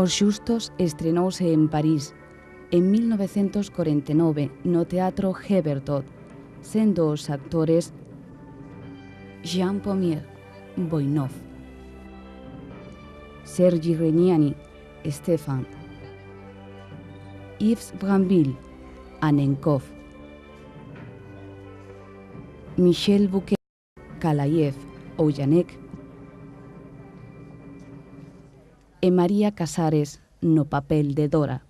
Os xustos estrenouse en París en 1949 no Teatro Hebertot, sendo os actores Jean Pommier, Voinov, Sergi Regniani, Stefan, Yves Bramville, Anenkov, Michel Bouquet, Kalayev, Oullanek e María Casares no papel de Dora.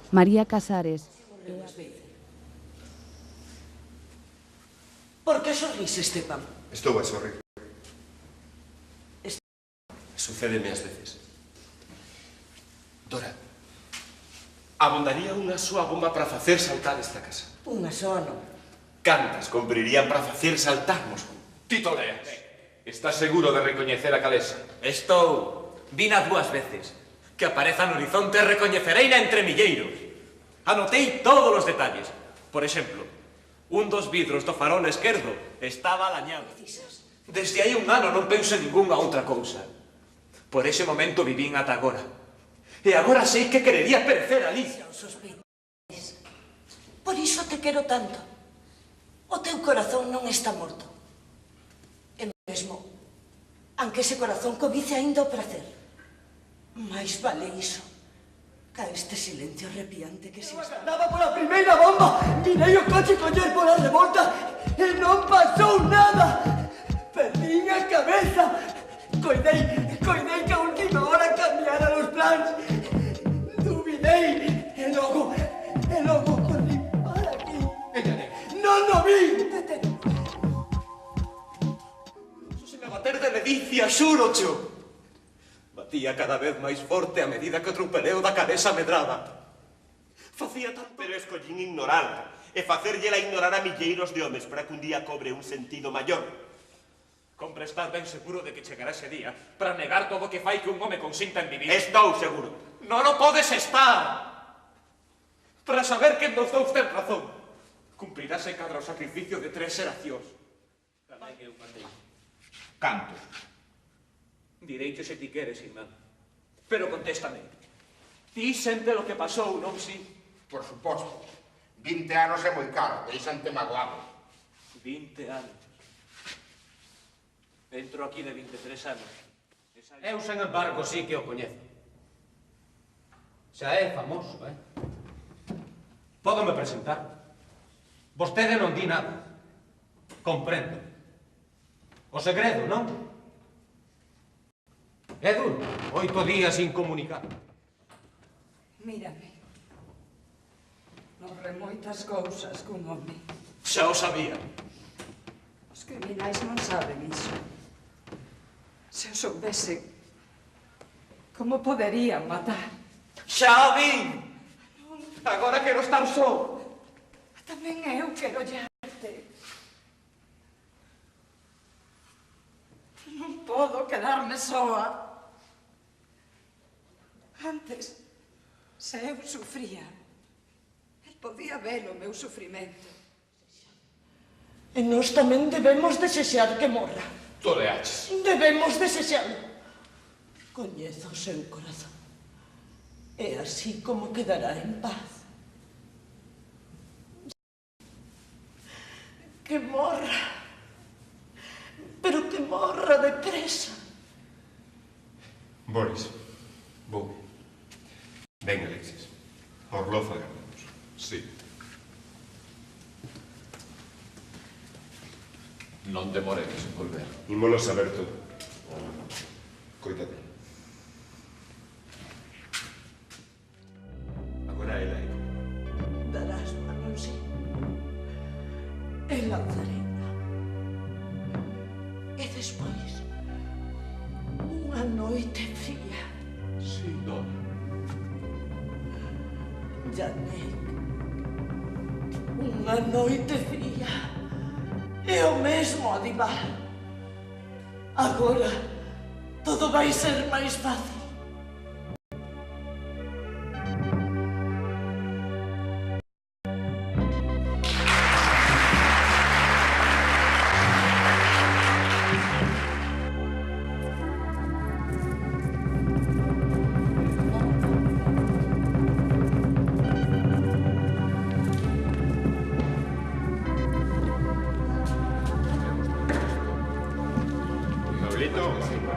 María Casares... Por que sorrís, Esteban? Estou a sorrir. Sucédeme ás veces. Dora, abondaría unha súa bomba para facer saltar esta casa? Unha só non. Cantas comprirían para facer saltarmos? Tito Leas, estás seguro de recoñecer a Calesa? Estou. Vina 2 veces. Que apareza no horizonte recoñecereina entre milleiros. Anotei todos os detalles. Por exemplo, un dos vidros do farol esquerdo estaba dañado. Desde hai un ano non penso en ningunha outra cousa. Por ese momento vivín ata agora. E agora sei que querería perecer ali. Por iso te quero tanto. O teu corazón non está morto. E mesmo, aunque ese corazón cobice aínda o prazer, máis vale iso ca este silencio arrepiante que se está. Andaba pola primeira bomba, mirei o coche coller pola revolta e non pasou nada. Perdín a cabeza. Coidei que a última hora cambiara os plans. Dubidei e logo corri para aquí. Non o vi. Se me bater de ledicia, xuro, cho. Batía cada vez máis forte a medida que o trupeleo da cabeza medraba. Facía tanto... Pero escollín ignorarla e facerllela ignorar a milleiros de homes para que un día cobre un sentido maior. Compre estar ben seguro de que chegará ese día para negar todo o que fai que un home consinta en vivir. Estou seguro. Non o podes estar! Para saber que dos dous ten razón. Cumprirase cadra o sacrificio de 3 xeracións. Tamén eu matei. Canto. Direi que se ti queres, irmán. Pero contéstame. Ti sente lo que pasou, non si? Por suposto. 20 anos é moi caro, deixante magoado. 20 anos. Entro aquí de 23 anos. Eu, sen embargo, sí que o coñezo. Xa é famoso, Pódome presentar. Vostede non di nada. Comprendo. O segredo, non? É duro, 8 días sin comunicar. Mírame. Morre moitas cousas cun home. Xa o sabía. Os criminais non saben iso. Se o soubesen, como poderían matar? Xa o vin! Agora quero estar só. Tamén eu quero llarte. Non podo quedarme soa. Antes, se eu sufría, el podía ver o meu sufrimento. E nós tamén debemos desexar que morra. Toleaches. Debemos desexarlo. Coñezo o seu corazón. E así como quedará en paz. Que morra. Pero que morra depresa. Boris, vou. Ven, Alexis. Orlo fagamos. Sí. Non demoremos en volver. Ímolo saber todo. Coídate. Agora ela é. Darás un anuncio. E lanzarena. E despois, unha noite fría. Sí, dona. Janek. Unha noite fría. E o mesmo Adivar. Agora, todo vai ser máis fácil. Perfecto.